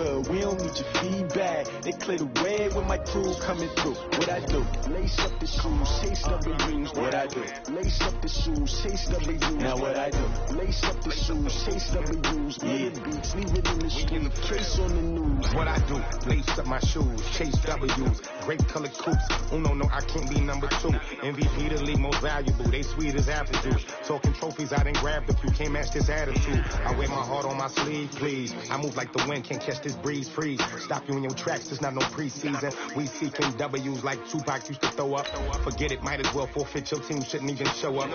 good, we don't need your feedback. They clear the way with my crew coming through. What I do? Lace up the shoes, chase W's. What I do? Lace up the shoes, chase W's. Now what I do? Lace up the shoes, chase W's. Yeah, beats, leave it in the street, case on the news. What I do? Lace up my shoes, chase W's. Great colored coops. Uno, no, I can't be number 2. MVP the league most valuable. They sweet as apple juice. Talking trophies, I done grabbed a few. Can't match this attitude. I wear my heart on my sleeve, please. I move like the wind, can't catch this breeze, freeze. Stop you in your tracks, there's not no preseason. We seeking W's like Tupac used to throw up. Forget it, might as well forfeit. Your team shouldn't even show up.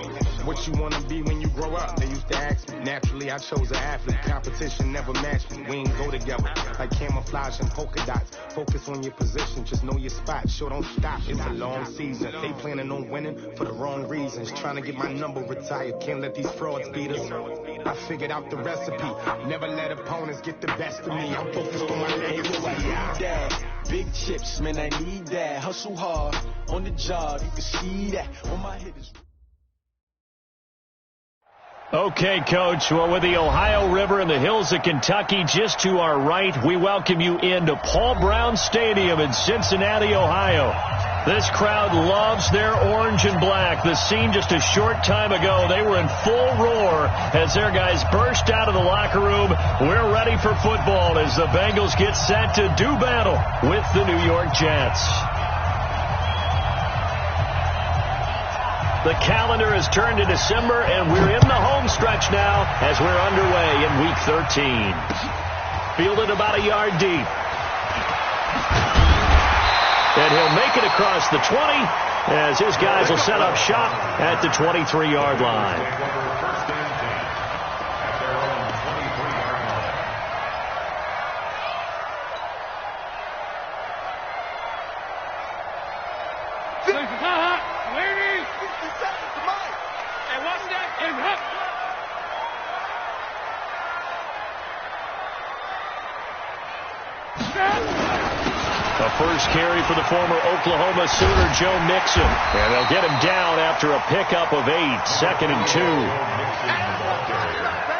What you wanna be when you grow up? They used to ask me. Naturally, I chose an athlete. Competition never matched me. We ain't go together like camouflage and polka dots. Focus on your position, just know your spot. Sure, don't stop, it's a long season. They planning on winning for the wrong reasons. Trying to get my number retired, can't let these frauds beat us. I figured out the recipe. Never let opponents get the best of me. I'm focused on my legacy. Big chips, man, I need that. Hustle hard on the job, you can see that on my hitters. Okay, Coach. Well, with the Ohio River and the hills of Kentucky just to our right, we welcome you into Paul Brown Stadium in Cincinnati, Ohio. This crowd loves their orange and black. The scene just a short time ago, they were in full roar as their guys burst out of the locker room. We're ready for football as the Bengals get set to do battle with the New York Jets. The calendar has turned to December, and we're in the home stretch now as we're underway in Week 13. Fielded about a yard deep. And he'll make it across the 20 as his guys will set up shop at the 23-yard line. A first carry for the former Oklahoma Sooner, Joe Mixon. And they'll get him down after a pickup of 8, 2nd and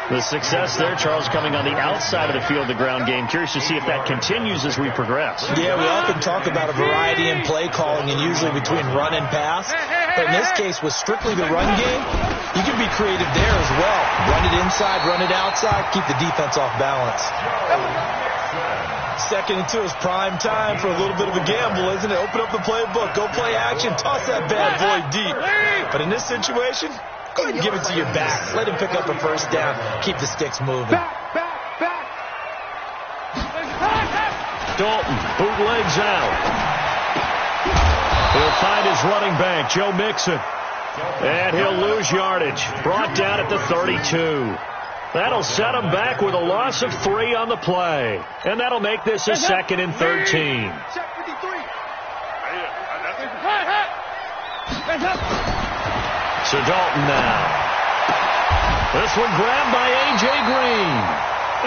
2. The success there, Charles, coming on the outside of the field, the ground game. Curious to see if that continues as we progress. Yeah, we often talk about a variety in play calling and usually between run and pass. But in this case, with strictly the run game, you can be creative there as well. Run it inside, run it outside, keep the defense off balance. 2nd and 2 is prime time for a little bit of a gamble, isn't it? Open up the playbook, go play action, toss that bad boy deep. But in this situation, go ahead and give it to your back. Let him pick up a first down. Keep the sticks moving. Dalton bootlegs out. He'll find his running back, Joe Mixon. And he'll lose yardage. Brought down at the 32. That'll set him back with a loss of 3 on the play. And that'll make this a 2nd and 13. So Dalton now. This one grabbed by A.J. Green.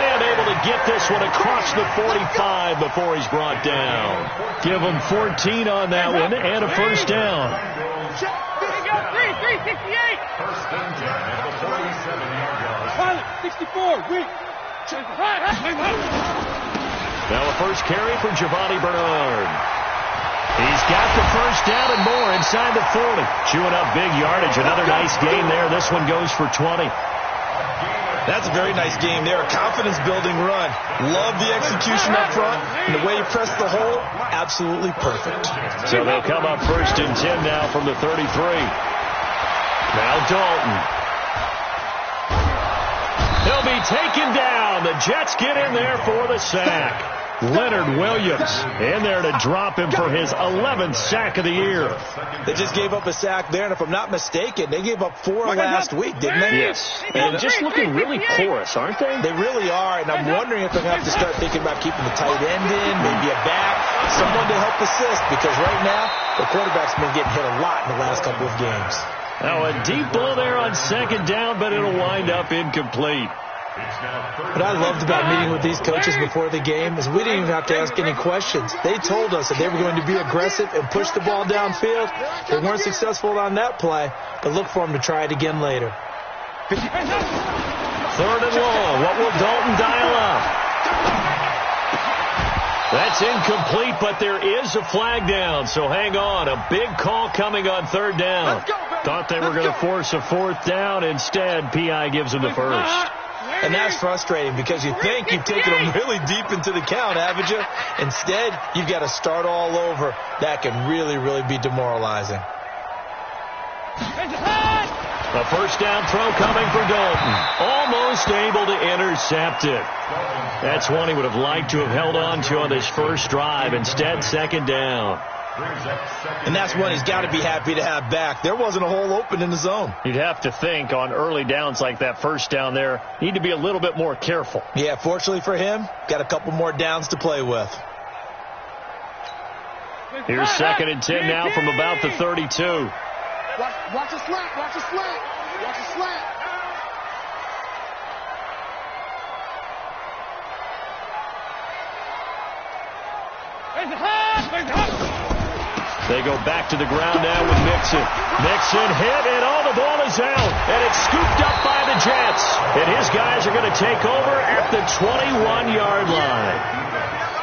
And able to get this one across the 45 before he's brought down. Give him 14 on that one and a first down. 368. First and 10 at the 47-yard line. 64. Now a first carry for Giovanni Bernard. He's got the first down and more inside the 40. Chewing up big yardage. Another nice gain there. This one goes for 20. That's a very nice game there. A confidence-building run. Love the execution up front. And the way you press the hole, absolutely perfect. So they'll come up first and 10 now from the 33. Now Dalton. He'll be taken down. The Jets get in there for the sack. Leonard Williams in there to drop him for his 11th sack of the year. They just gave up a sack there, and if I'm not mistaken, they gave up 4 last week, didn't they? Yes. And just looking really porous, aren't they? They really are, and I'm wondering if they're going to have to start thinking about keeping the tight end in, maybe a back, someone to help assist, because right now, the quarterback's been getting hit a lot in the last couple of games. Now a deep ball there on 2nd down, but it'll wind up incomplete. What I loved about meeting with these coaches before the game is we didn't even have to ask any questions. They told us that they were going to be aggressive and push the ball downfield. They weren't successful on that play, but look for them to try it again later. 3rd and long. What will Dalton dial up? That's incomplete, but there is a flag down, so hang on. A big call coming on third down. Thought they were going to force a fourth down. Instead, P.I. gives them the first. And that's frustrating because you think you've taken them really deep into the count, haven't you? Instead, you've got to start all over. That can really, really be demoralizing. A first down throw coming for Dalton. Almost able to intercept it. That's one he would have liked to have held on to on this first drive. Instead, second down. And that's one he's got to be happy to have back. There wasn't a hole open in the zone. You'd have to think on early downs like that first down there, need to be a little bit more careful. Yeah, fortunately for him, got a couple more downs to play with. Here's 2nd and 10 now from about the 32. Watch the slant. Watch the slant. Watch the slant. They go back to the ground now with Mixon. Mixon hit, and the ball is out. And it's scooped up by the Jets. And his guys are going to take over at the 21-yard line.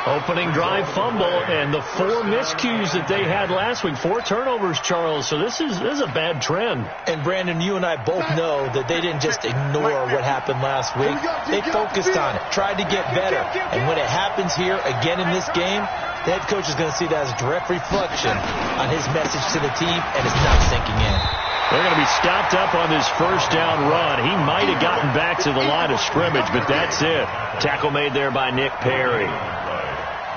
Opening drive fumble, and the 4 miscues that they had last week. 4 turnovers, Charles. So this is a bad trend. And, Brandon, you and I both know that they didn't just ignore what happened last week. They focused on it, tried to get better. And when it happens here again in this game, the head coach is going to see that as a direct reflection on his message to the team, and it's not sinking in. They're going to be stopped up on this first down run. He might have gotten back to the line of scrimmage, but that's it. Tackle made there by Nick Perry.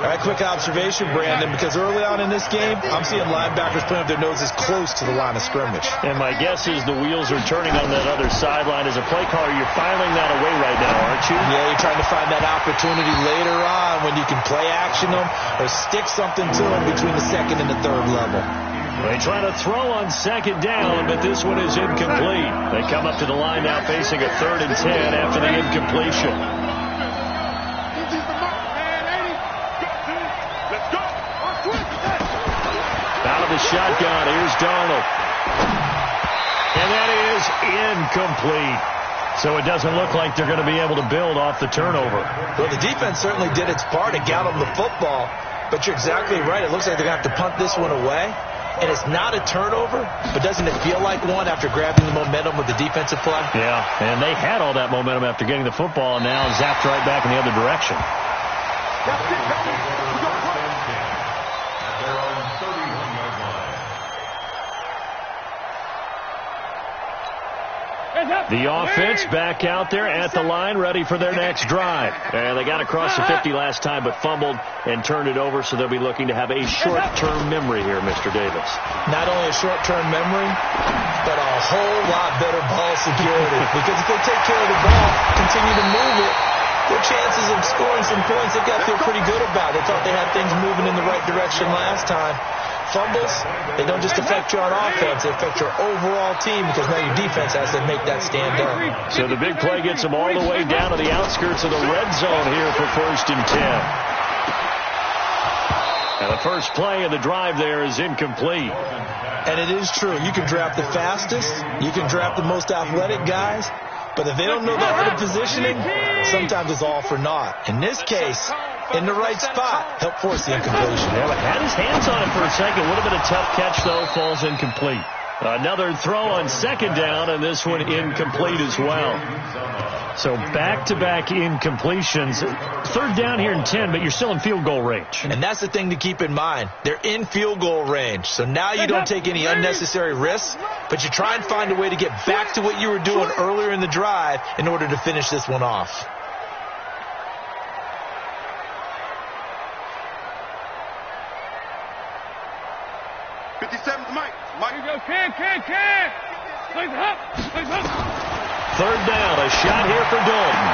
All right, quick observation, Brandon, because early on in this game, I'm seeing linebackers putting up their noses close to the line of scrimmage. And my guess is the wheels are turning on that other sideline. As a play caller, you're filing that away right now, aren't you? Yeah, you're trying to find that opportunity later on when you can play action them or stick something to them between the 2nd and the 3rd level. They try to throw on 2nd down, but this one is incomplete. They come up to the line now facing a 3rd and 10 after the incompletion. The shotgun. Here's Darnold. And that is incomplete. So it doesn't look like they're going to be able to build off the turnover. Well, the defense certainly did its part to get them the football, but you're exactly right. It looks like they're going to have to punt this one away. And it's not a turnover, but doesn't it feel like one after grabbing the momentum with the defensive play? Yeah, and they had all that momentum after getting the football, and now zapped right back in the other direction. The offense back out there at the line, ready for their next drive. And they got across the 50 last time, but fumbled and turned it over, so they'll be looking to have a short-term memory here, Mr. Davis. Not only a short-term memory, but a whole lot better ball security. Because if they take care of the ball, continue to move it, their chances of scoring some points, they've got to feel pretty good about. They thought they had things moving in the right direction last time. Fumbles, they don't just affect you on offense, they affect your overall team because now your defense has to make that stand up. So the big play gets them all the way down to the outskirts of the red zone here for 1st and 10. And the first play of the drive there is incomplete. And it is true. You can draft the fastest, you can draft the most athletic guys, but if they don't know the art of positioning, sometimes it's all for naught. In this case, in the right spot, help force the incompletion. Yeah, but had his hands on it for a second. Would have been a tough catch, though. Falls incomplete. Another throw on 2nd down, and this one incomplete as well. So back-to-back incompletions. 3rd down here in 10, but you're still in field goal range. And that's the thing to keep in mind. They're in field goal range. So now you don't take any unnecessary risks, but you try and find a way to get back to what you were doing earlier in the drive in order to finish this one off. Third down, a shot here for Dalton.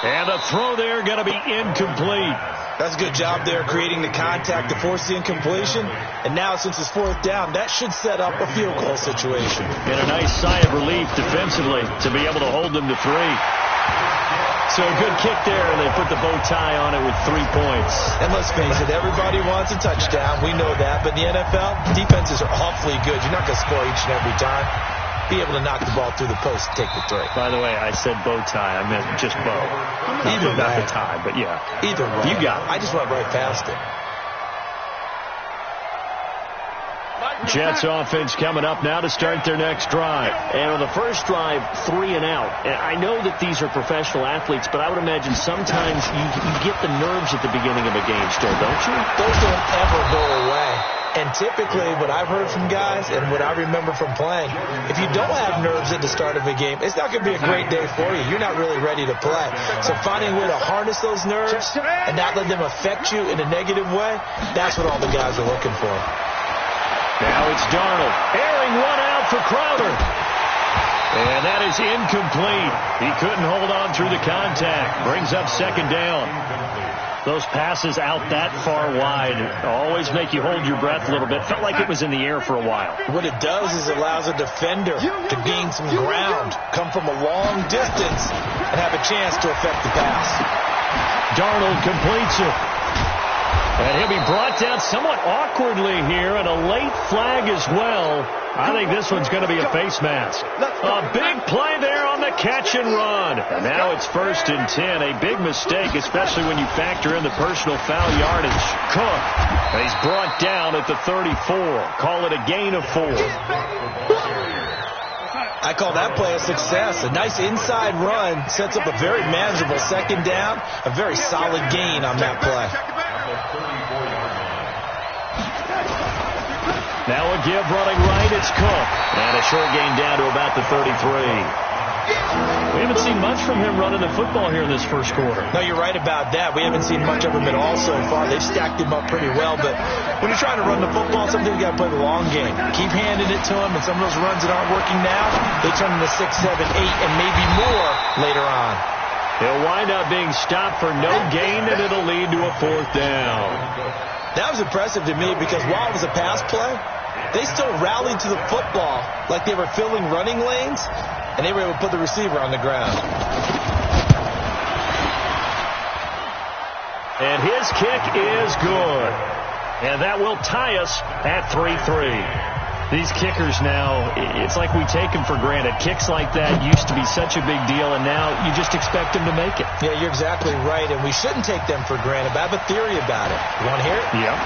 And a throw there going to be incomplete. That's a good job there creating the contact to force the incompletion. And now since it's 4th down, that should set up a field goal situation. And a nice sigh of relief defensively to be able to hold them to 3. So a good kick there, and they put the bow tie on it with 3 points. And let's face it, everybody wants a touchdown. We know that. But in the NFL, defenses are awfully good. You're not going to score each and every time. be able to knock the ball through the post and take the three. By the way, I said bow tie. I meant just bow. Either not way. the tie, but yeah. Either way. You got it. I just went right past it. Jets offense coming up now to start their next drive. And on the first drive, 3 and out. And I know that these are professional athletes, but I would imagine sometimes you get the nerves at the beginning of a game still, don't you? Those don't ever go away. And typically, what I've heard from guys and what I remember from playing, if you don't have nerves at the start of a game, it's not going to be a great day for you. You're not really ready to play. So finding a way to harness those nerves and not let them affect you in a negative way, that's what all the guys are looking for. Now it's Darnold. Airing one out for Crowder. And that is incomplete. He couldn't hold on through the contact. Brings up second down. Those passes out that far wide always make you hold your breath a little bit. Felt like it was in the air for a while. What it does is it allows a defender to gain some ground, come from a long distance, and have a chance to affect the pass. Darnold completes it. And he'll be brought down somewhat awkwardly here, and a late flag as well. I think this one's going to be a face mask. A big play there on the catch and run. And now it's 1st and 10. A big mistake, especially when you factor in the personal foul yardage. Cook. And he's brought down at the 34. Call it a gain of 4. I call that play a success. A nice inside run sets up a very manageable second down. A very solid gain on that play. Now a give running right, it's Cook. And a short gain down to about the 33. We haven't seen much from him running the football here in this first quarter. No, you're right about that. We haven't seen much of him at all so far. They've stacked him up pretty well, but when you're trying to run the football, sometimes you got to play the long game. Keep handing it to him, and some of those runs that aren't working now, they turn into 6, 7, 8, and maybe more later on. He'll wind up being stopped for no gain, and it'll lead to a 4th down. That was impressive to me because while it was a pass play, they still rallied to the football like they were filling running lanes, and they were able to put the receiver on the ground. And his kick is good. And that will tie us at 3-3. These kickers now, it's like we take them for granted. Kicks like that used to be such a big deal, and now you just expect them to make it. Yeah, you're exactly right, and we shouldn't take them for granted, but I have a theory about it. You want to hear it? Yep.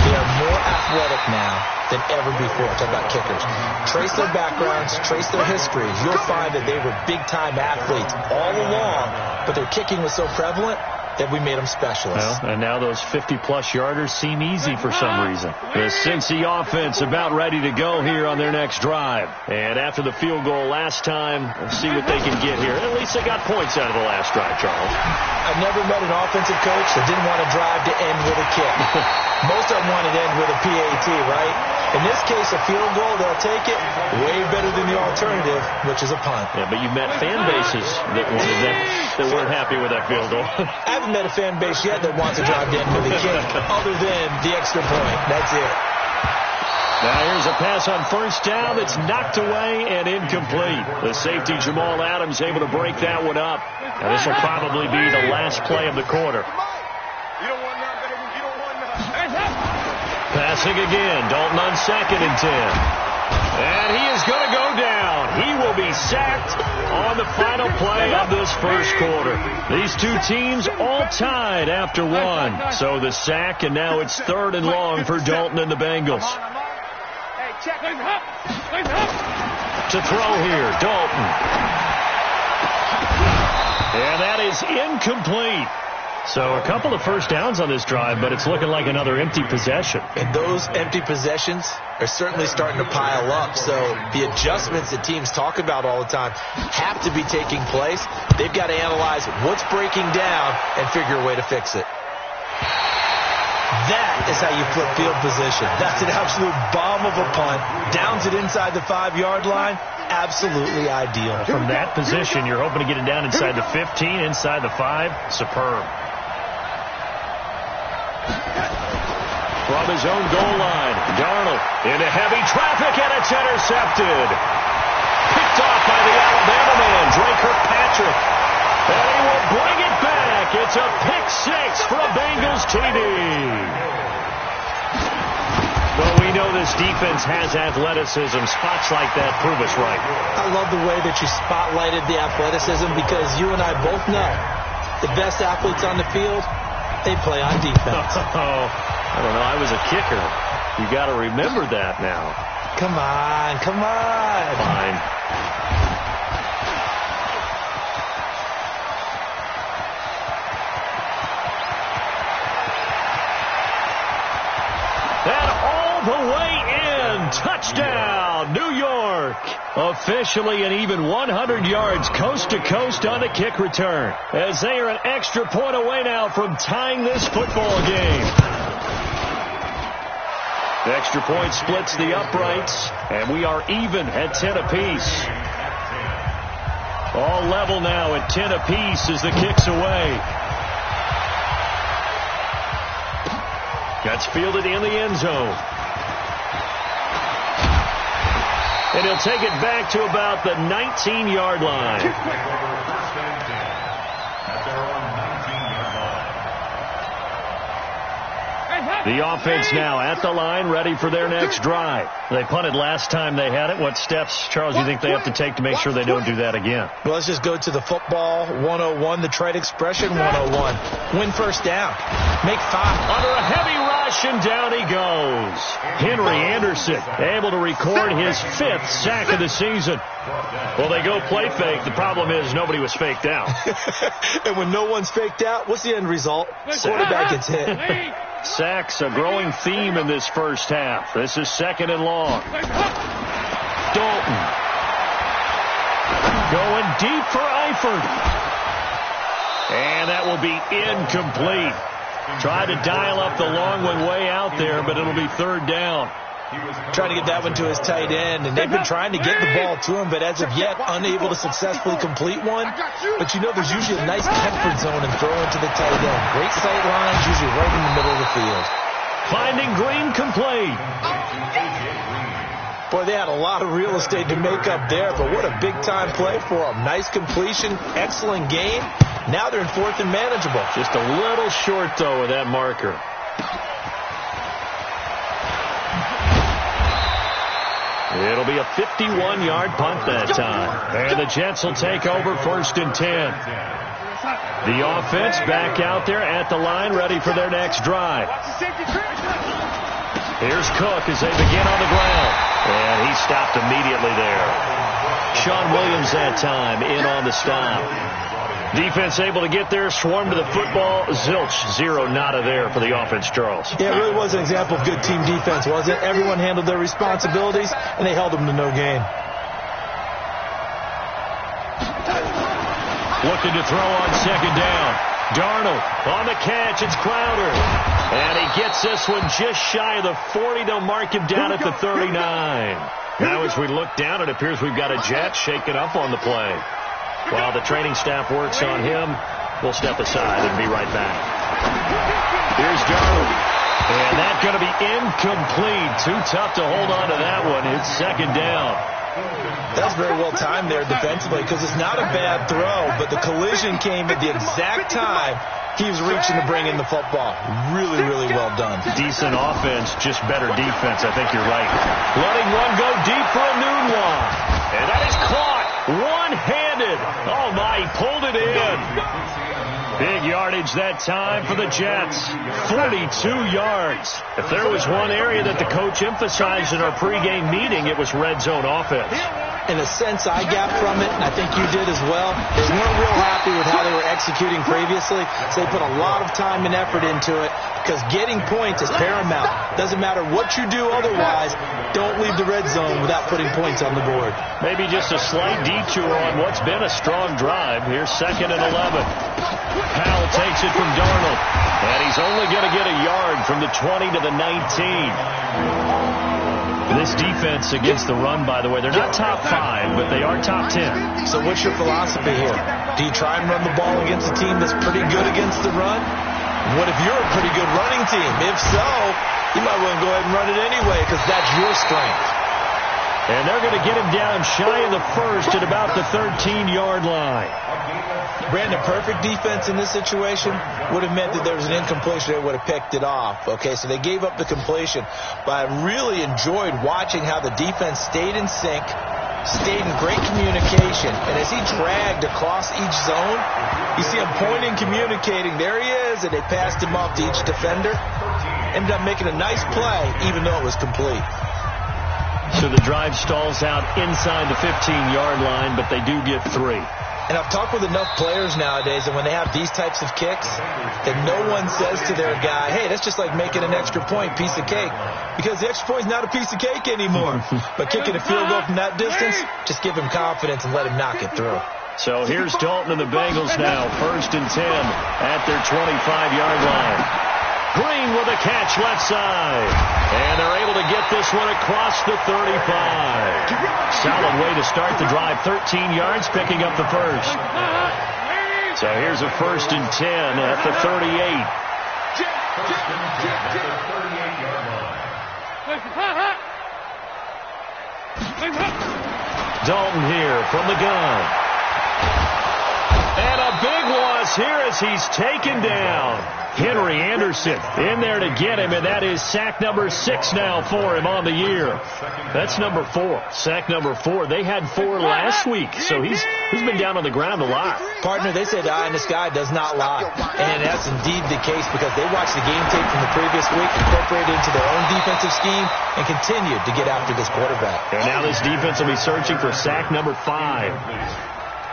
They are more athletic now than ever before. Talk about kickers. Trace their backgrounds, trace their histories. You'll find that they were big-time athletes all along, but their kicking was so prevalent that we made them specialists. Well, and now those 50-plus yarders seem easy for some reason. The Cincy offense about ready to go here on their next drive. And after the field goal last time, we'll see what they can get here. At least they got points out of the last drive, Charles. I've never met an offensive coach that didn't want to drive to end with a kick. Most of them want to end with a PAT, right? In this case, a field goal, they'll take it way better than the alternative, which is a punt. Yeah, but you met fan bases that wanted that weren't happy with that field goal. I haven't met a fan base yet that wants to drive to end with a kick, other than the extra point. That's it. Now here's a pass on 1st down that's knocked away and incomplete. The safety Jamal Adams able to break that one up. And this will probably be the last play of the quarter. Passing again, Dalton on 2nd and 10. And he is going to go down. He will be sacked on the final play of this first quarter. These two teams all tied after 1. So the sack, and now it's 3rd and long for Dalton and the Bengals. To throw here, Dalton. And that is incomplete. So a couple of first downs on this drive, but it's looking like another empty possession. And those empty possessions are certainly starting to pile up. So the adjustments that teams talk about all the time have to be taking place. They've got to analyze what's breaking down and figure a way to fix it. That is how you flip field position. That's an absolute bomb of a punt. Downs it inside the 5-yard line. Absolutely ideal. From that position, you're hoping to get it down inside the 15, inside the 5. Superb. From his own goal line, Darnold into heavy traffic, and it's intercepted. Picked off by the Alabama man, Dre Kirkpatrick. And he will bring it back. It's a pick 6 for a Bengals TD. But we know know this defense has athleticism. Spots like that prove us right. I love the way that you spotlighted the athleticism because you and I both know the best athletes on the field, they play on defense. I don't know. I was a kicker. You got to remember that now. Come on, come on. Fine. And all the way in. Touchdown, New York. Officially an even 100 yards coast to coast on the kick return, as they are an extra point away now from tying this football game. The extra point splits the uprights, and we are even at 10 apiece. All level now at 10 apiece as the kick's away. Gets fielded in the end zone. And he'll take it back to about the 19-yard line. The offense now at the line, ready for their next drive. They punted last time they had it. What steps, Charles, do you think they have to take to make sure they don't do that again? Well, let's just go to the football 101, the trade expression 101. Win first down. Make 5. Under a heavy rush, and down he goes. Henry Anderson able to record his 5th sack of the season. Well, they go play fake. The problem is nobody was faked out. And when no one's faked out, what's the end result? Quarterback gets hit. Sacks, a growing theme in this first half. This is 2nd and long. Dalton going deep for Eifert. And that will be incomplete. Tried to dial up the long one way out there, but it'll be 3rd down. Trying to get that one to his tight end, and they've been trying to get the ball to him, but as of yet, unable to successfully complete one. But you know there's usually a nice comfort zone in throwing to the tight end. Great sight lines, usually right in the middle of the field. Finding Green complete. Boy, they had a lot of real estate to make up there, but what a big-time play for them. Nice completion, excellent game. Now they're in 4th and manageable. Just a little short, though, with that marker. It'll be a 51-yard punt that time. And the Jets will take over 1st and 10. The offense back out there at the line, ready for their next drive. Here's Cook as they begin on the ground. And he stopped immediately there. Sean Williams that time in on the stop. Defense able to get there, swarm to the football. Zilch, 0 nada there for the offense, Charles. Yeah, it really was an example of good team defense, wasn't it? Everyone handled their responsibilities, and they held them to no gain. Looking to throw on 2nd down. Darnold on the catch. It's Crowder. And he gets this one just shy of the 40. They'll mark him down at the 39. Now as we look down, it appears we've got a Jet shaken up on the play. While the training staff works on him, we'll step aside and be right back. Here's Darnold. And that's going to be incomplete. Too tough to hold on to that one. It's 2nd down. That's very well timed there defensively because it's not a bad throw, but the collision came at the exact time he was reaching to bring in the football. Really, really well done. Decent offense, just better defense. I think you're right. Letting one go deep for a noon one. And that is caught one-handed. Oh, my, he pulled it in. Big yardage that time for the Jets. 42 yards. If there was one area that the coach emphasized in our pregame meeting, it was red zone offense. In a sense, I got from it, and I think you did as well. They weren't real happy with how they were executing previously, so they put a lot of time and effort into it because getting points is paramount. Doesn't matter what you do otherwise, don't leave the red zone without putting points on the board. Maybe just a slight detour on what's been a strong drive. Here's 2nd and 11. Powell takes it from Darnold, and he's only going to get a yard from the 20 to the 19. This defense against the run, by the way, they're not top 5, but they are top 10. So what's your philosophy here? Do you try and run the ball against a team that's pretty good against the run? What if you're a pretty good running team? If so, you might want to go ahead and run it anyway because that's your strength. And they're going to get him down shy of the first at about the 13-yard line. Brandon, perfect defense in this situation would have meant that there was an incompletion. They would have picked it off. Okay, so they gave up the completion. But I really enjoyed watching how the defense stayed in sync, stayed in great communication. And as he dragged across each zone, you see him pointing, communicating. There he is, and they passed him off to each defender. Ended up making a nice play, even though it was complete. So the drive stalls out inside the 15-yard line, but they do get 3. And I've talked with enough players nowadays, and when they have these types of kicks, that no one says to their guy, hey, that's just like making an extra point, piece of cake. Because the extra point is not a piece of cake anymore. But kicking a field goal from that distance, just give him confidence and let him knock it through. So here's Dalton and the Bengals now, 1st and 10 at their 25-yard line. Green with a catch left side. And they're able to get this one across the 35. Solid way to start the drive. 13 yards, picking up the first. So here's a 1st and 10 at the 38. Dalton here from the gun. And a big loss here as he's taken down. Henry Anderson in there to get him, and that is sack number 6 now for him on the year. That's number 4. Sack number 4. They had 4 last week, so he's been down on the ground a lot. Partner, they said eye in the sky does not lie. And that's indeed the case because they watched the game tape from the previous week, incorporated into their own defensive scheme, and continued to get after this quarterback. And now this defense will be searching for sack number 5.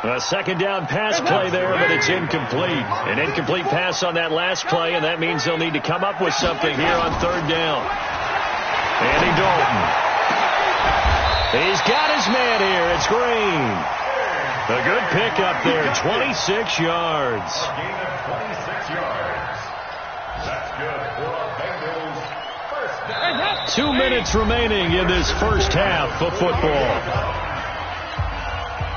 A second down pass play there, but it's incomplete. An incomplete pass on that last play, and that means they'll need to come up with something here on 3rd down. Andy Dalton. He's got his man here. It's Green. A good pickup there, 26 yards. A gain of 26 yards. That's good for Bengals. First down. 2 minutes remaining in this first half of football.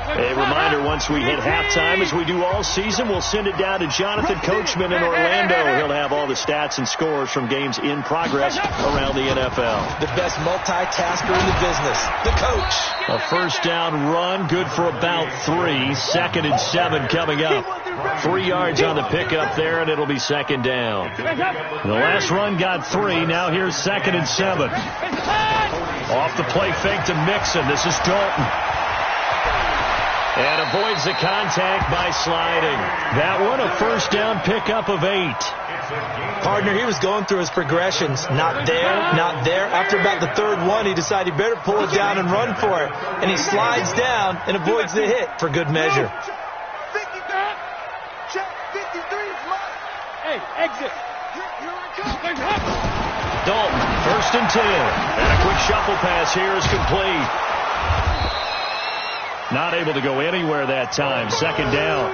A reminder, once we hit halftime, as we do all season, we'll send it down to Jonathan Coachman in Orlando. He'll have all the stats and scores from games in progress around the NFL. The best multitasker in the business, the coach. A first down run, good for about 3. 2nd and 7 coming up. 3 yards on the pickup there, and it'll be 2nd down. The last run got 3. Now here's 2nd and 7. Off the play fake to Mixon. This is Dalton. And avoids the contact by sliding. That one, a first down pickup of 8. Partner, he was going through his progressions. Not there, not there. After about the 3rd one, he decided he better pull it down and run for it. And he slides down and avoids the hit for good measure. Hey, exit. Dalton, 1st and 10. And a quick shuffle pass here is complete. Not able to go anywhere that time. 2nd down.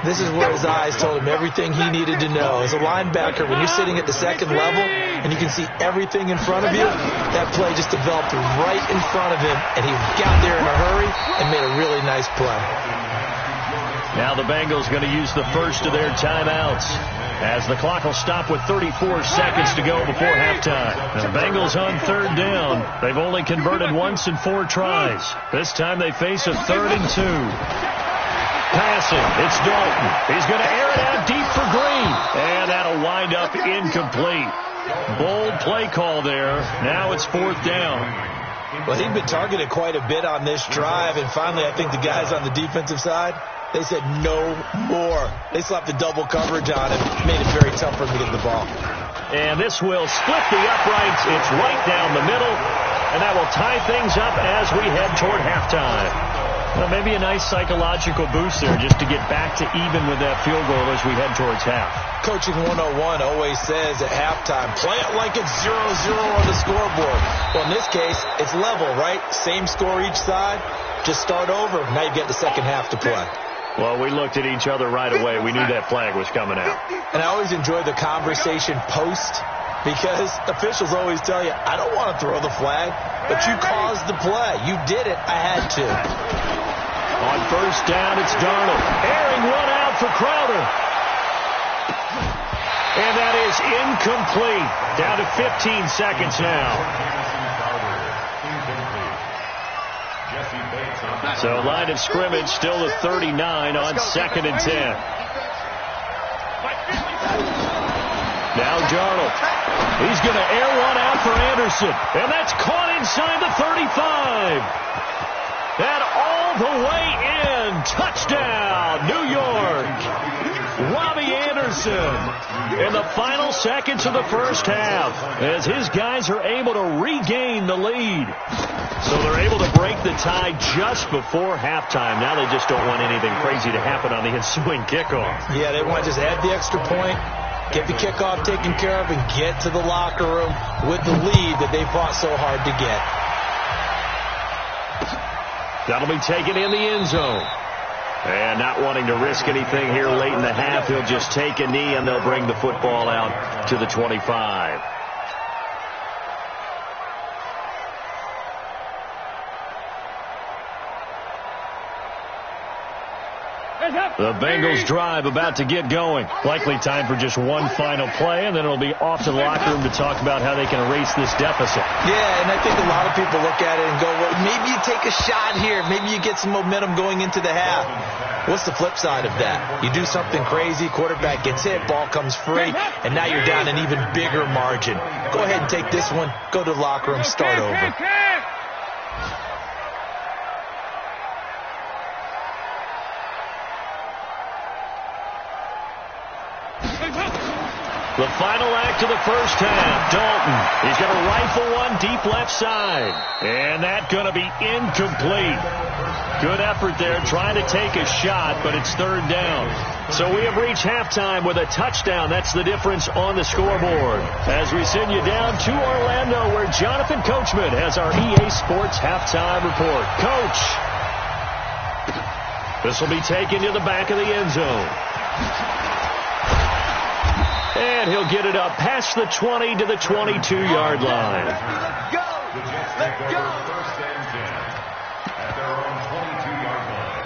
This is where his eyes told him everything he needed to know. As a linebacker, when you're sitting at the 2nd level and you can see everything in front of you, that play just developed right in front of him, and he got there in a hurry and made a really nice play. Now the Bengals going to use the first of their timeouts, as the clock will stop with 34 seconds to go before halftime. The Bengals on 3rd down. They've only converted once in 4 tries. This time they face a 3rd and 2. Passing, it's Dalton. He's going to air it out deep for Green. And that'll wind up incomplete. Bold play call there. Now it's 4th down. Well, he'd been targeted quite a bit on this drive, and finally I think the guys on the defensive side, they said no more. They slapped the double coverage on him, made it very tough for him to get the ball. And this will split the uprights. It's right down the middle, and that will tie things up as we head toward halftime. Well, maybe a nice psychological boost there just to get back to even with that field goal as we head towards half. Coaching 101 always says at halftime, play it like it's 0-0 on the scoreboard. Well, in this case, it's level, right? Same score each side. Just start over. Now you get the second half to play. Well, we looked at each other right away. We knew that flag was coming out. And I always enjoy the conversation post, because officials always tell you, I don't want to throw the flag, but you caused the play. You did it. I had to. On 1st down, it's Darnold. Airing one out for Crowder. And that is incomplete. Down to 15 seconds now. So line of scrimmage still at 39 on 2nd and 10. Now Darnold. He's going to air one out for Anderson. And that's caught inside the 35. And all the way in. Touchdown, New York. Robbie Anderson in the final seconds of the first half as his guys are able to regain the lead. So they're able to break the tie just before halftime. Now they just don't want anything crazy to happen on the ensuing kickoff. Yeah, they want to just add the extra point, get the kickoff taken care of, and get to the locker room with the lead that they fought so hard to get. That'll be taken in the end zone. And not wanting to risk anything here late in the half, he'll just take a knee, and they'll bring the football out to the 25. The Bengals drive about to get going. Likely time for just one final play, and then it'll be off to the locker room to talk about how they can erase this deficit. Yeah, and I think a lot of people look at it and go, well, maybe you take a shot here. Maybe you get some momentum going into the half. What's the flip side of that? You do something crazy, quarterback gets hit, ball comes free, and now you're down an even bigger margin. Go ahead and take this one, go to the locker room, start over. The final act of the first half. Dalton. He's going to rifle one deep left side. And that's going to be incomplete. Good effort there trying to take a shot, but it's third down. So we have reached halftime with a touchdown. That's the difference on the scoreboard. As we send you down to Orlando, where Jonathan Coachman has our EA Sports halftime report. Coach. This will be taken to the back of the end zone. And he'll get it up past the 20 to the 22-yard line. Let's go! Let's go! First and 10 at their own 22-yard line.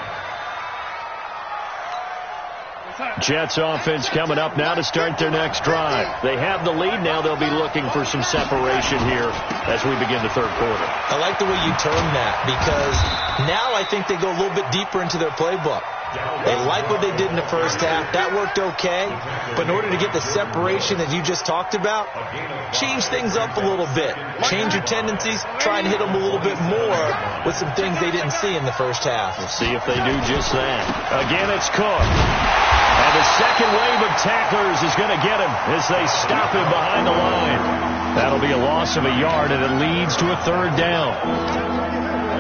Jets offense coming up now to start their next drive. They have the lead. Now they'll be looking for some separation here as we begin the third quarter. I like the way you term that, because now I think they go a little bit deeper into their playbook. They like what they did in the first half. That worked okay. But in order to get the separation that you just talked about, change things up a little bit. Change your tendencies. Try and hit them a little bit more with some things they didn't see in the first half. We'll see if they do just that. Again, it's Cook. And the second wave of tacklers is going to get him as they stop him behind the line. That'll be a loss of a yard, and it leads to a third down.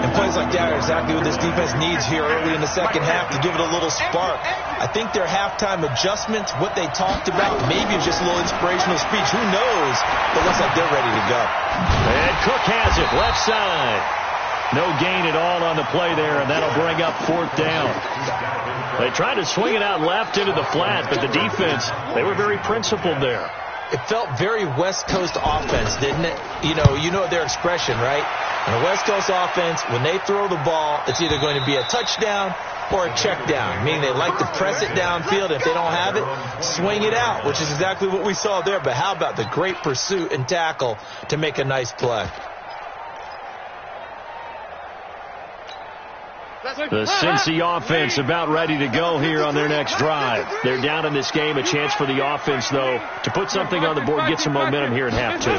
And plays like that are exactly what this defense needs here early in the second half to give it a little spark. I think their halftime adjustments, what they talked about, maybe it's just a little inspirational speech. Who knows? But it looks like they're ready to go. And Cook has it, left side. No gain at all on the play there, and that'll bring up fourth down. They tried to swing it out left into the flat, but the defense, they were very principled there. It felt very West Coast offense, didn't it? You know their expression, right? In a West Coast offense, when they throw the ball, it's either going to be a touchdown or a check down, meaning they like to press it downfield. If they don't have it, swing it out, which is exactly what we saw there. But how about the great pursuit and tackle to make a nice play? The Cincy offense about ready to go here on their next drive. They're down in this game. A chance for the offense, though, to put something on the board, get some momentum here in half two.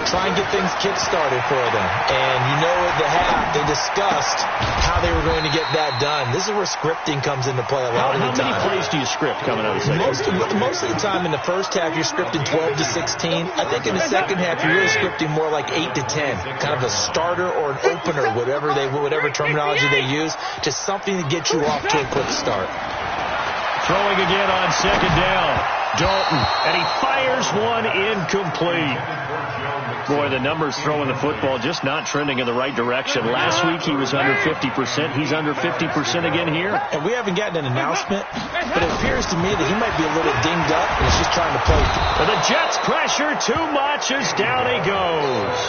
Try and get things kick-started for them. And you know at the half, they discussed how they were going to get that done. This is where scripting comes into play a lot of the time. How many plays do you script coming out of the second? Most of the time in the first half, you're scripting 12 to 16. I think in the second half, you're really scripting more like 8 to 10. Kind of a starter or an opener, whatever terminology they use. Just something to get you off to a quick start. Throwing again on second down. Dalton, and he fires one incomplete. Boy, the numbers throwing the football just not trending in the right direction. Last week he was under 50%. He's under 50% again here. And we haven't gotten an announcement, but it appears to me that he might be a little dinged up and he's just trying to play. And the Jets pressure too much as down he goes.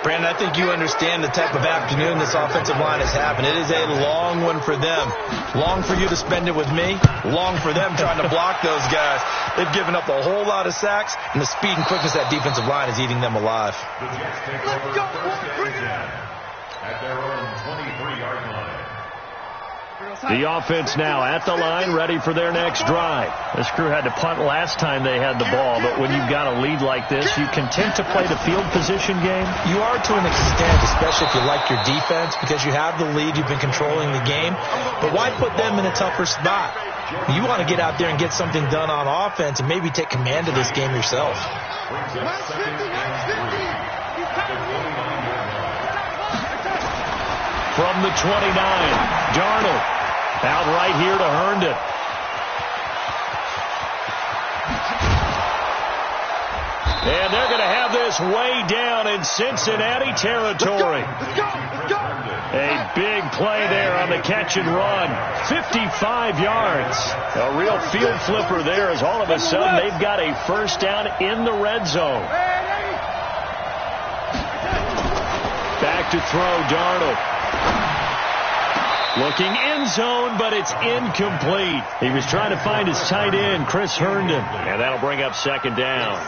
Brandon, I think you understand the type of afternoon this offensive line is having. It is a long one for them. Long for you to spend it with me. Long for them trying to block those guys. They've given up a whole lot of sacks, and the speed and quickness of that defensive line is eating them alive. The Jets take over first and 10 at their own 23-yard line. The offense now at the line, ready for their next drive. This crew had to punt last time they had the ball, but when you've got a lead like this, you content to play the field position game? You are to an extent, especially if you like your defense, because you have the lead, you've been controlling the game. But why put them in a tougher spot? You want to get out there and get something done on offense and maybe take command of this game yourself. From the 29, Darnold out right here to Herndon. And they're going to have this way down in Cincinnati territory. A big play there on the catch and run. 55 yards. A real field flipper there as all of a sudden they've got a first down in the red zone. Back to throw, Darnold. Looking end zone, but it's incomplete. He was trying to find his tight end, Chris Herndon. And that'll bring up second down.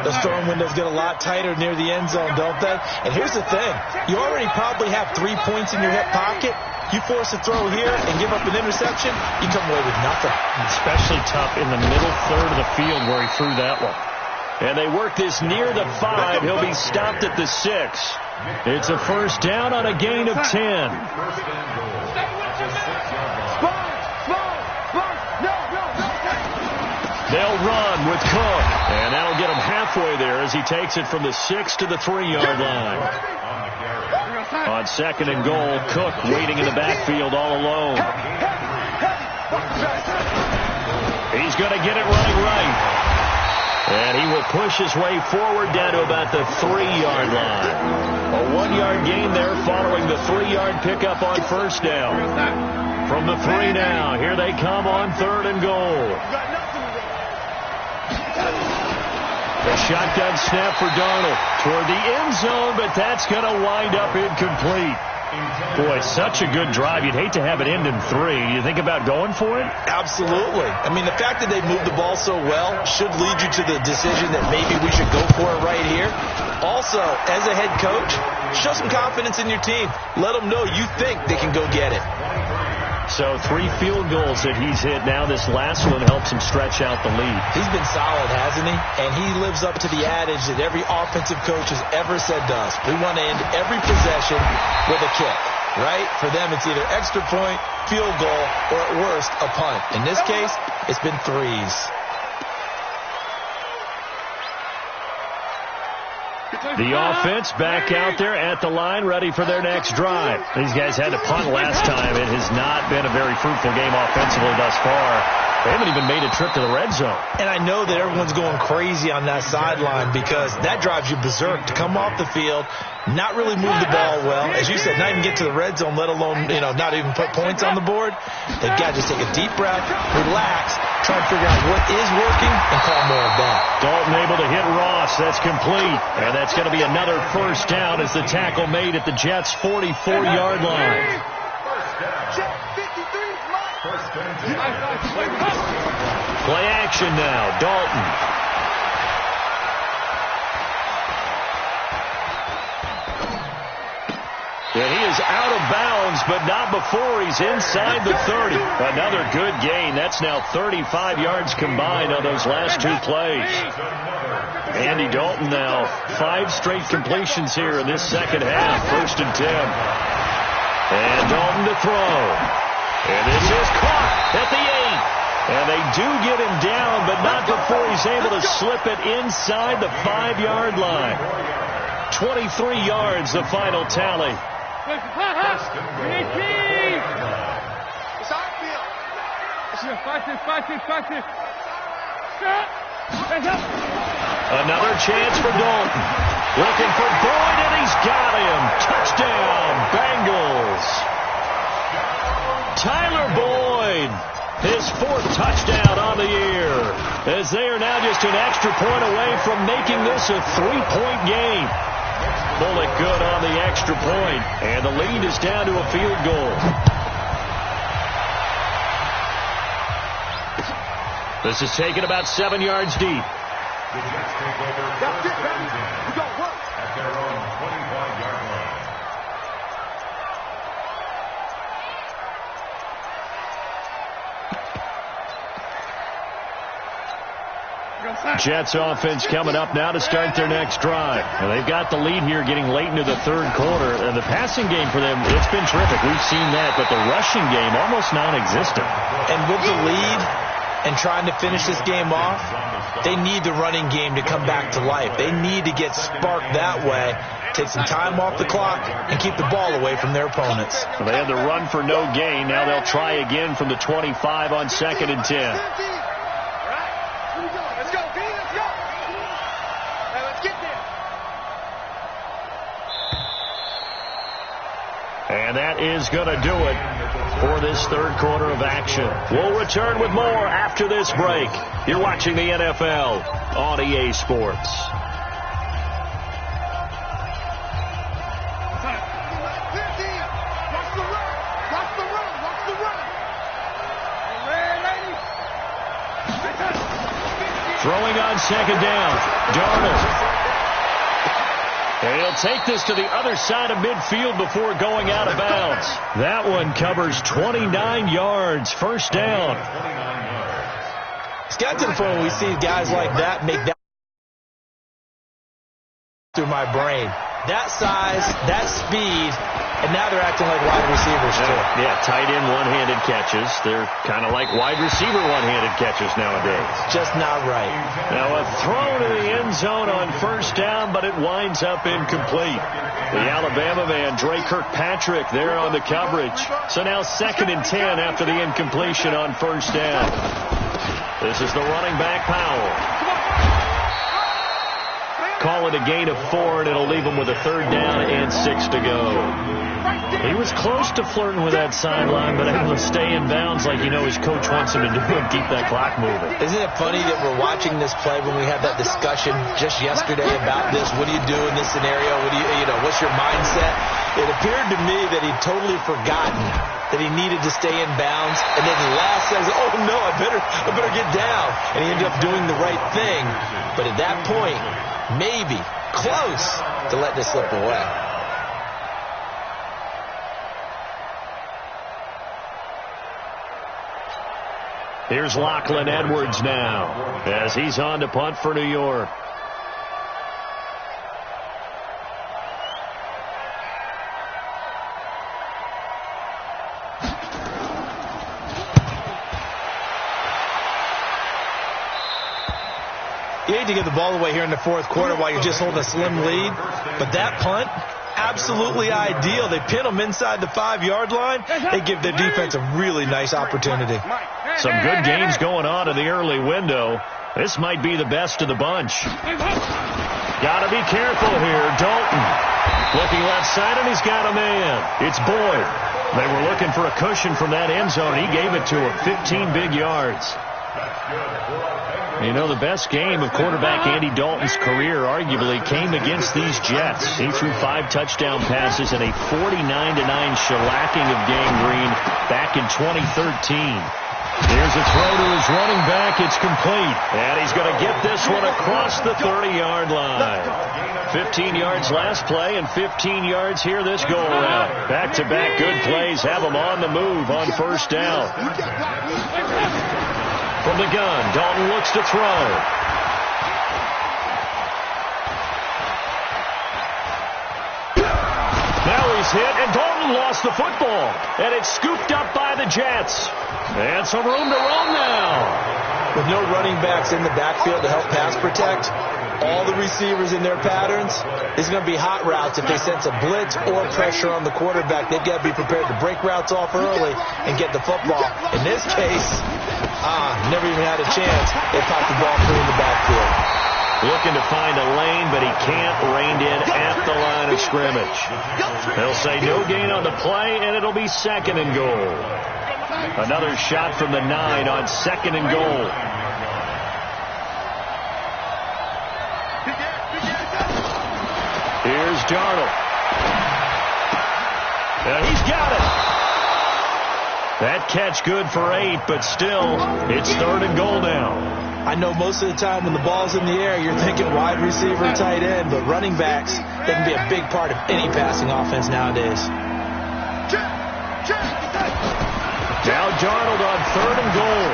Those throwing windows get a lot tighter near the end zone, don't they? And here's the thing. You already probably have 3 points in your hip pocket. You force a throw here and give up an interception, you come away with nothing. Especially tough in the middle third of the field where he threw that one. And they work this near the 5. He'll be stopped at the 6. It's a first down on a gain of 10. They'll run with Cook, and that'll get him halfway there as he takes it from the 6 to the 3-yard line. On second and goal, Cook waiting in the backfield all alone. He's going to get it running right. And he will push his way forward down to about the 3-yard line. A 1-yard gain there following the 3-yard pickup on first down. From the 3 now, here they come on third and goal. The shotgun snap for Darnold toward the end zone, but that's going to wind up incomplete. Boy, such a good drive. You'd hate to have it end in 3. You think about going for it? Absolutely. I mean, the fact that they moved the ball so well should lead you to the decision that maybe we should go for it right here. Also, as a head coach, show some confidence in your team. Let them know you think they can go get it. So 3 field goals that he's hit now. This last one helps him stretch out the lead. He's been solid, hasn't he? And he lives up to the adage that every offensive coach has ever said to us. We want to end every possession with a kick, right? For them, it's either extra point, field goal, or at worst, a punt. In this case, it's been 3s. The offense back out there at the line, ready for their next drive. These guys had to punt last time. It has not been a very fruitful game offensively thus far. They haven't even made a trip to the red zone. And I know that everyone's going crazy on that sideline because that drives you berserk to come off the field, not really move the ball well. As you said, not even get to the red zone, let alone, not even put points on the board. They've got to just take a deep breath, relax, try to figure out what is working, and call more of that. Dalton able to hit Ross. That's complete. And that's going to be another first down as the tackle made at the Jets' 44-yard line. Play action now. Dalton. And he is out of bounds, but not before he's inside the 30. Another good gain. That's now 35 yards combined on those last 2 plays. Andy Dalton now 5 straight completions here in this second half. First and 10. And Dalton to throw. And this is caught at the 8. And they do get him down, but not before he's able to slip it inside the 5-yard line. 23 yards, the final tally. Another chance for Dalton. Looking for Boyd, and he's got him. Touchdown, Bengals. Tyler Boyd, his 4th touchdown on the year, as they are now just an extra point away from making this a 3-point game. Bullock good on the extra point, and the lead is down to a field goal. This is taken about 7 yards deep. The Jets take over at their own 25-yard line. Jets offense coming up now to start their next drive. And they've got the lead here getting late into the third quarter. And the passing game for them, it's been terrific. We've seen that. But the rushing game, almost non-existent. And with the lead and trying to finish this game off, they need the running game to come back to life. They need to get sparked that way, take some time off the clock, and keep the ball away from their opponents. Well, they had the run for no gain. Now they'll try again from the 25 on 2nd and 10. And that is going to do it for this third quarter of action. We'll return with more after this break. You're watching the NFL on EA Sports. Throwing on 2nd down, Darnold. And he'll take this to the other side of midfield before going out of bounds. That one covers 29 yards. First down. It's got to the point where we see guys like that make that through my brain. That size, that speed, and now they're acting like wide receivers too. Yeah, tight end one-handed catches. They're kind of like wide receiver one-handed catches nowadays. Just not right. Now a throw to the end zone on first down, but it winds up incomplete. The Alabama man, Dre Kirkpatrick, there on the coverage. So now 2nd and 10 after the incompletion on first down. This is the running back, Powell. Call it a gain of 4, and it'll leave him with a 3rd down and 6 to go. He was close to flirting with that sideline, but able to stay in bounds like you know his coach wants him to do and keep that clock moving. Isn't it funny that we're watching this play when we had that discussion just yesterday about this? What do you do in this scenario? What do you know, what's your mindset? It appeared to me that he'd totally forgotten that he needed to stay in bounds, and then last says, oh no, I better get down. And he ended up doing the right thing. But at that point, maybe close to letting it slip away. Here's Lachlan Edwards now as he's on to punt for New York. You hate to give the ball away here in the fourth quarter while you're just holding a slim lead, but that punt, absolutely ideal. They pin them inside the 5-yard line. They give their defense a really nice opportunity. Some good games going on in the early window. This might be the best of the bunch. Got to be careful here. Dalton looking left side, and he's got a man. It's Boyd. They were looking for a cushion from that end zone. He gave it to him. 15 big yards. You know, the best game of quarterback Andy Dalton's career arguably came against these Jets. He threw 5 touchdown passes and a 49-9 shellacking of Gang Green back in 2013. Here's a throw to his running back. It's complete. And he's going to get this one across the 30-yard line. 15 yards last play and 15 yards here this go-around. Back-to-back good plays have him on the move on first down. From the gun, Dalton looks to throw. Now he's hit, and Dalton lost the football. And it's scooped up by the Jets. And some room to roam now. With no running backs in the backfield to help pass protect, all the receivers in their patterns, it's going to be hot routes if they sense a blitz or pressure on the quarterback. They've got to be prepared to break routes off early and get the football. In this case, never even had a chance. They popped the ball through in the backfield. Looking to find a lane, but he can't. Reined in at the line of scrimmage. They'll say no gain on the play, and it'll be 2nd and goal. Another shot from the 9 on 2nd and goal. Here's Darnold. And he's got it. That catch good for 8, but still, it's 3rd and goal now. I know most of the time when the ball's in the air, you're thinking wide receiver, tight end, but running backs, they can be a big part of any passing offense nowadays. Now Darnold on 3rd and goal.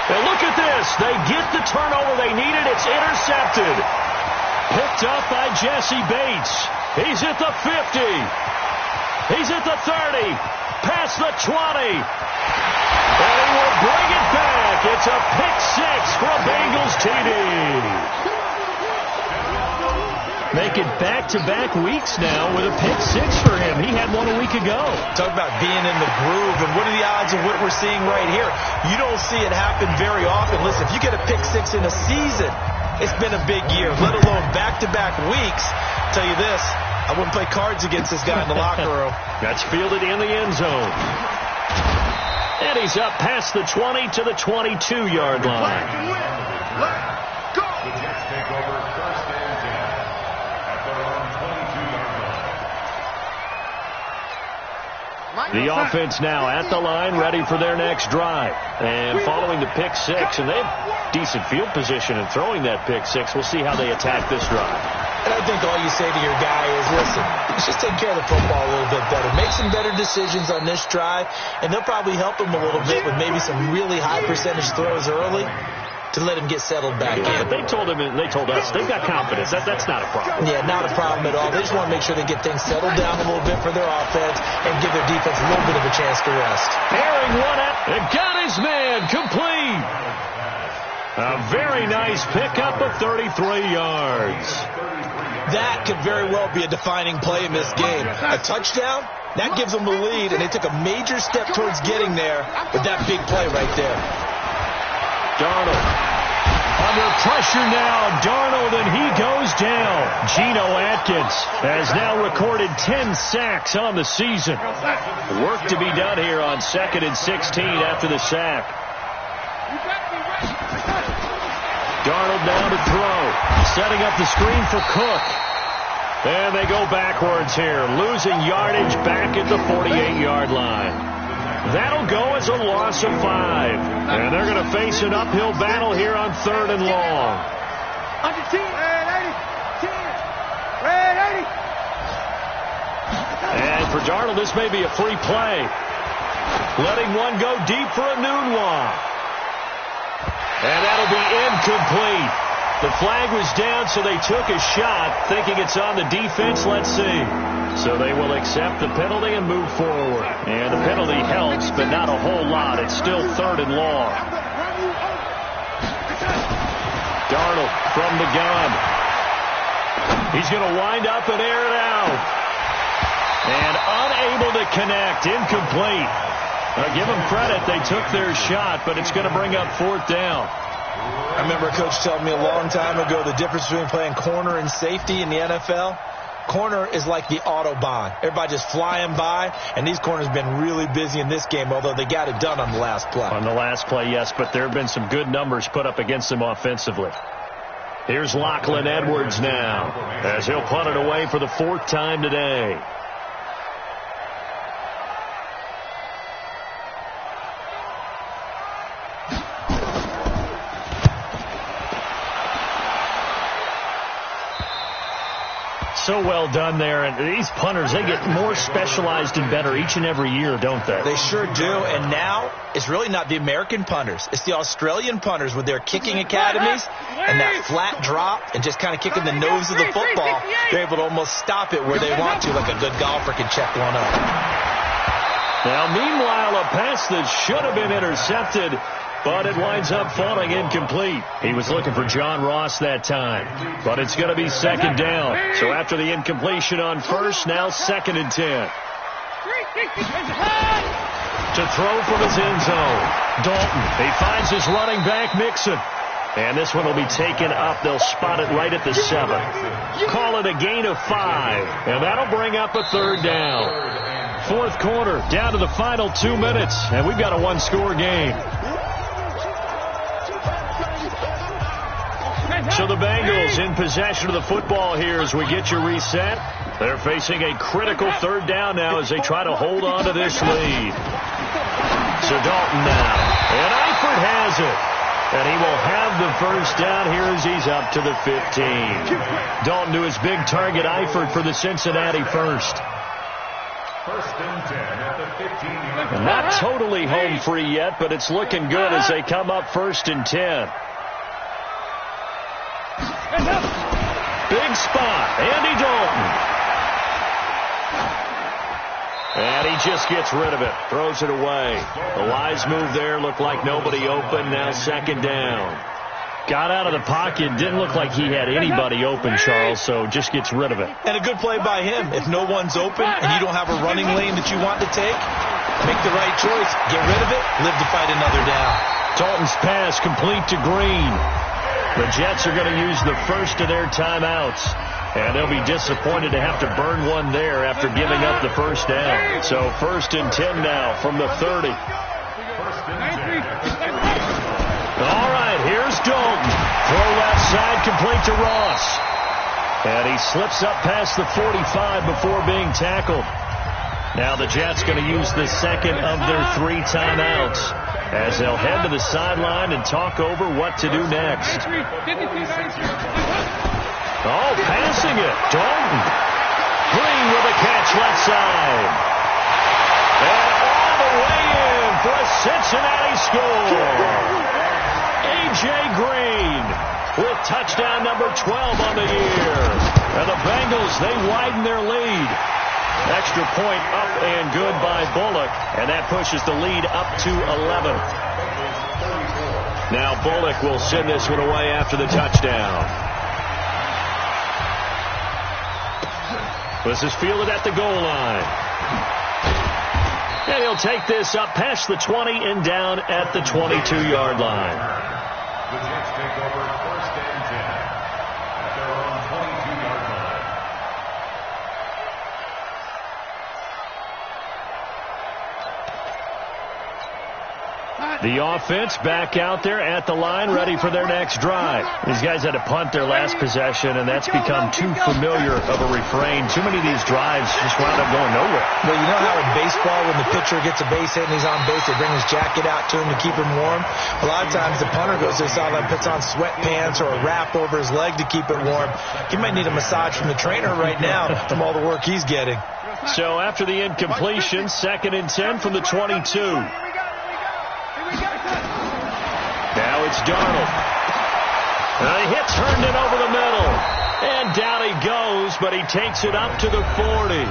And look at this. They get the turnover they needed. It's intercepted. Picked up by Jesse Bates. He's at the 50. He's at the 30. Past the 20. And he will bring it back. It's a pick six for a Bengals TD. Make it back-to-back weeks now with a pick six for him. He had one a week ago. Talk about being in the groove, and what are the odds of what we're seeing right here? You don't see it happen very often. Listen, if you get a pick six in a season, it's been a big year, let alone back-to-back weeks. I'll tell you this, I wouldn't play cards against this guy in the locker room. That's fielded in the end zone. And he's up past the 20 to the 22-yard line. The Jets take over first and 10 at their own 22-yard line. The offense now at the line, ready for their next drive. And following the pick six, and they have decent field position in throwing that pick six. We'll see how they attack this drive. And I think all you say to your guy is, listen, let's just take care of the football a little bit better. Make some better decisions on this drive, and they'll probably help him a little bit with maybe some really high percentage throws early to let him get settled back in. But they told us, they've got confidence. That's not a problem. Yeah, not a problem at all. They just want to make sure they get things settled down a little bit for their offense and give their defense a little bit of a chance to rest. Airing one out and got his man complete. A very nice pickup of 33 yards. That could very well be a defining play in this game. A touchdown, that gives them the lead, and they took a major step towards getting there with that big play right there. Darnold under pressure now. Darnold, and he goes down. Geno Atkins has now recorded 10 sacks on the season. Work to be done here on 2nd and 16 after the sack. Darnold now to throw. Setting up the screen for Cook. And they go backwards here. Losing yardage back at the 48-yard line. That'll go as a loss of 5. And they're going to face an uphill battle here on 3rd and long. Under 10. Red 80. And for Darnold, this may be a free play. Letting one go deep for a Nunwa. And that'll be incomplete. The flag was down, so they took a shot, thinking it's on the defense. Let's see. So they will accept the penalty and move forward. And the penalty helps, but not a whole lot. It's still 3rd and long. Darnold from the gun. He's going to wind up and air it out. And unable to connect. Incomplete. Give them credit. They took their shot, but it's going to bring up 4th down. I remember a coach telling me a long time ago the difference between playing corner and safety in the NFL. Corner is like the Autobahn. Everybody just flying by, and these corners have been really busy in this game, although they got it done on the last play. On the last play, yes, but there have been some good numbers put up against them offensively. Here's Lachlan Edwards now, as he'll punt it away for the 4th time today. So well done there, and these punters, they get more specialized and better each and every year, don't they? They sure do, and now it's really not the American punters. It's the Australian punters with their kicking academies and that flat drop and just kind of kicking the nose of the football. They're able to almost stop it where they want to, like a good golfer can check one up. Now, meanwhile, a pass that should have been intercepted, but it winds up falling incomplete. He was looking for John Ross that time, but it's going to be 2nd down. So after the incompletion on 1st, now 2nd and 10. To throw from his end zone. Dalton, he finds his running back, Mixon. And this one will be taken up. They'll spot it right at the 7. Call it a gain of 5, and that'll bring up a 3rd down. 4th quarter, down to the final 2 minutes, and we've got a 1-score game. So the Bengals in possession of the football here as we get you reset. They're facing a critical 3rd down now as they try to hold on to this lead. So Dalton now. And Eifert has it. And he will have the 1st down here as he's up to the 15. Dalton to his big target, Eifert, for the Cincinnati 1st. 1st and 10 at the 15. Not totally home free yet, but it's looking good as they come up 1st and 10. Big spot. Andy Dalton. And he just gets rid of it. Throws it away. The wise move there. Looked like nobody open. Now second down. Got out of the pocket. Didn't look like he had anybody open, Charles, so just gets rid of it. And a good play by him. If no one's open and you don't have a running lane that you want to take, make the right choice. Get rid of it. Live to fight another down. Dalton's pass complete to Green. The Jets are going to use the first of their timeouts. And they'll be disappointed to have to burn one there after giving up the first down. So 1st and 10 now from the 30. All right, here's Dalton. Throw left side, complete to Ross. And he slips up past the 45 before being tackled. Now the Jets going to use the second of their 3 timeouts as they'll head to the sideline and talk over what to do next. Oh, passing it. Dalton. Green with a catch left side. And all the way in for a Cincinnati score. A.J. Green with touchdown number 12 on the year. And the Bengals, they widen their lead. Extra point up and good by Bullock. And that pushes the lead up to 11. Now Bullock will send this one away after the touchdown. This is fielded at the goal line. And he'll take this up past the 20 and down at the 22-yard line. The Jets take over 1st and 10 at their own 22-yard line. The offense back out there at the line, ready for their next drive. These guys had to punt their last possession, and that's become too familiar of a refrain. Too many of these drives just wound up going nowhere. But you know how in baseball, when the pitcher gets a base hit and he's on base, they bring his jacket out to him to keep him warm? A lot of times the punter goes to the sideline, puts on sweatpants or a wrap over his leg to keep it warm. He might need a massage from the trainer right now from all the work he's getting. So after the incompletion, 2nd and 10 from the 22. Now it's Darnold. He hits Herndon over the middle. And down he goes, but he takes it up to the 40.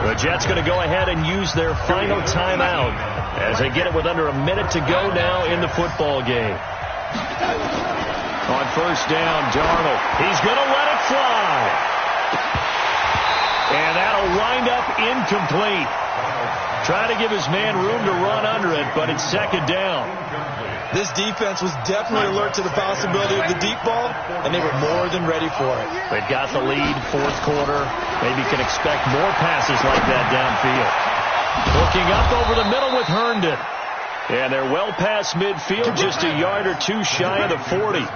The Jets going to go ahead and use their final timeout as they get it with under a minute to go now in the football game. On 1st down, Darnold. He's going to let it fly. And that'll wind up incomplete. Trying to give his man room to run under it, but it's 2nd down. This defense was definitely alert to the possibility of the deep ball, and they were more than ready for it. They've got the lead, 4th quarter. Maybe can expect more passes like that downfield. Looking up over the middle with Herndon. And they're well past midfield, just a yard or two shy of the 40.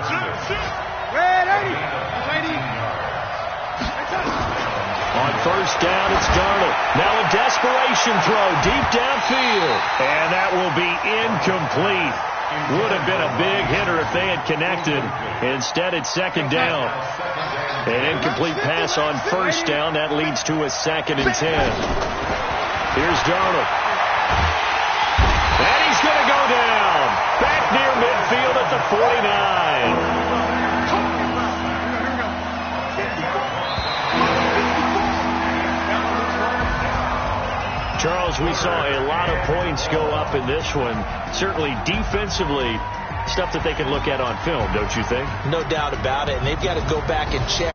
On 1st down, it's Darnold. Now a desperation throw deep downfield. And that will be incomplete. Would have been a big hitter if they had connected. Instead, it's 2nd down. An incomplete pass on 1st down. That leads to a 2nd and 10. Here's Darnold. And he's going to go down. Back near midfield at the 49. Charles, we saw a lot of points go up in this one. Certainly defensively, stuff that they can look at on film, don't you think? No doubt about it, and they've got to go back and check.